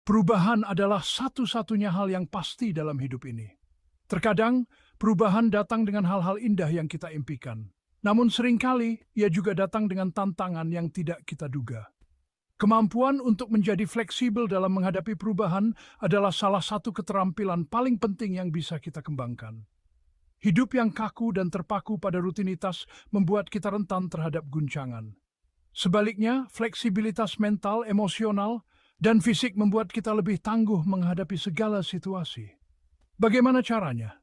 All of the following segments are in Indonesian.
Perubahan adalah satu-satunya hal yang pasti dalam hidup ini. Terkadang, perubahan datang dengan hal-hal indah yang kita impikan. Namun seringkali, ia juga datang dengan tantangan yang tidak kita duga. Kemampuan untuk menjadi fleksibel dalam menghadapi perubahan adalah salah satu keterampilan paling penting yang bisa kita kembangkan. Hidup yang kaku dan terpaku pada rutinitas membuat kita rentan terhadap guncangan. Sebaliknya, fleksibilitas mental, emosional, dan fisik membuat kita lebih tangguh menghadapi segala situasi. Bagaimana caranya?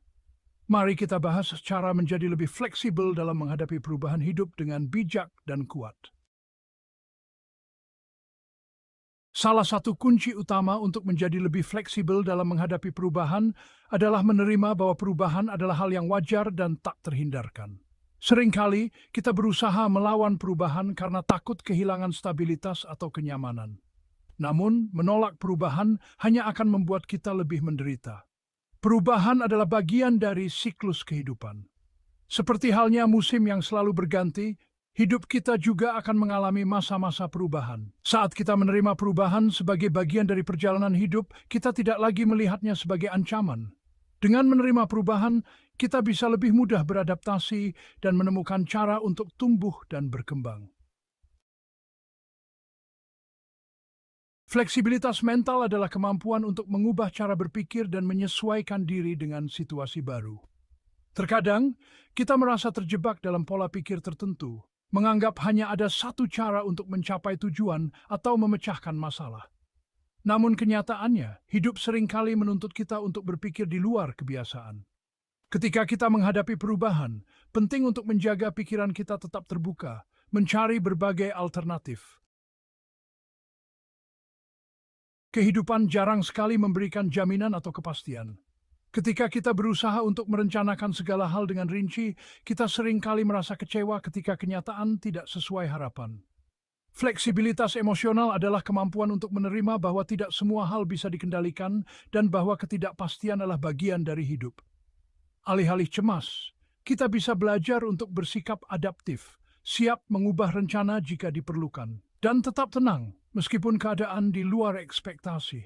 Mari kita bahas cara menjadi lebih fleksibel dalam menghadapi perubahan hidup dengan bijak dan kuat. Salah satu kunci utama untuk menjadi lebih fleksibel dalam menghadapi perubahan adalah menerima bahwa perubahan adalah hal yang wajar dan tak terhindarkan. Seringkali kita berusaha melawan perubahan karena takut kehilangan stabilitas atau kenyamanan. Namun, menolak perubahan hanya akan membuat kita lebih menderita. Perubahan adalah bagian dari siklus kehidupan. Seperti halnya musim yang selalu berganti, hidup kita juga akan mengalami masa-masa perubahan. Saat kita menerima perubahan sebagai bagian dari perjalanan hidup, kita tidak lagi melihatnya sebagai ancaman. Dengan menerima perubahan, kita bisa lebih mudah beradaptasi dan menemukan cara untuk tumbuh dan berkembang. Fleksibilitas mental adalah kemampuan untuk mengubah cara berpikir dan menyesuaikan diri dengan situasi baru. Terkadang, kita merasa terjebak dalam pola pikir tertentu, menganggap hanya ada satu cara untuk mencapai tujuan atau memecahkan masalah. Namun kenyataannya, hidup seringkali menuntut kita untuk berpikir di luar kebiasaan. Ketika kita menghadapi perubahan, penting untuk menjaga pikiran kita tetap terbuka, mencari berbagai alternatif. Kehidupan jarang sekali memberikan jaminan atau kepastian. Ketika kita berusaha untuk merencanakan segala hal dengan rinci, kita seringkali merasa kecewa ketika kenyataan tidak sesuai harapan. Fleksibilitas emosional adalah kemampuan untuk menerima bahwa tidak semua hal bisa dikendalikan dan bahwa ketidakpastian adalah bagian dari hidup. Alih-alih cemas, kita bisa belajar untuk bersikap adaptif, siap mengubah rencana jika diperlukan, dan tetap tenang meskipun keadaan di luar ekspektasi.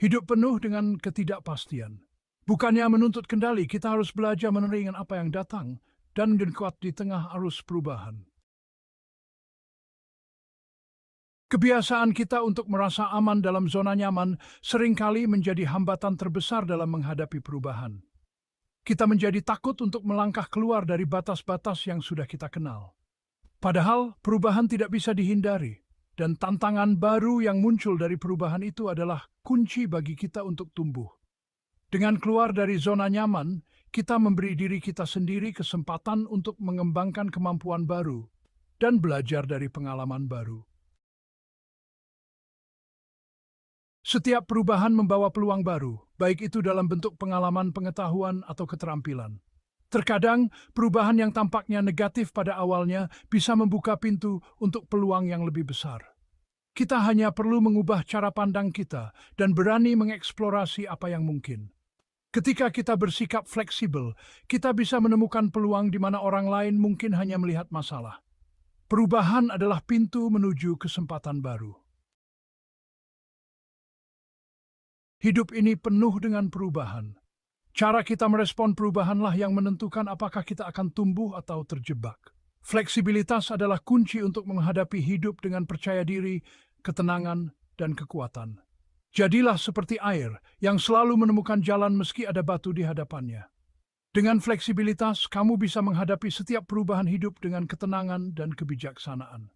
Hidup penuh dengan ketidakpastian. Bukannya menuntut kendali, kita harus belajar menerima apa yang datang dan kuat di tengah arus perubahan. Kebiasaan kita untuk merasa aman dalam zona nyaman seringkali menjadi hambatan terbesar dalam menghadapi perubahan. Kita menjadi takut untuk melangkah keluar dari batas-batas yang sudah kita kenal. Padahal perubahan tidak bisa dihindari, dan tantangan baru yang muncul dari perubahan itu adalah kunci bagi kita untuk tumbuh. Dengan keluar dari zona nyaman, kita memberi diri kita sendiri kesempatan untuk mengembangkan kemampuan baru dan belajar dari pengalaman baru. Setiap perubahan membawa peluang baru, baik itu dalam bentuk pengalaman, pengetahuan, atau keterampilan. Terkadang, perubahan yang tampaknya negatif pada awalnya bisa membuka pintu untuk peluang yang lebih besar. Kita hanya perlu mengubah cara pandang kita dan berani mengeksplorasi apa yang mungkin. Ketika kita bersikap fleksibel, kita bisa menemukan peluang di mana orang lain mungkin hanya melihat masalah. Perubahan adalah pintu menuju kesempatan baru. Hidup ini penuh dengan perubahan. Cara kita merespon perubahanlah yang menentukan apakah kita akan tumbuh atau terjebak. Fleksibilitas adalah kunci untuk menghadapi hidup dengan percaya diri, ketenangan, dan kekuatan. Jadilah seperti air yang selalu menemukan jalan meski ada batu di hadapannya. Dengan fleksibilitas, kamu bisa menghadapi setiap perubahan hidup dengan ketenangan dan kebijaksanaan.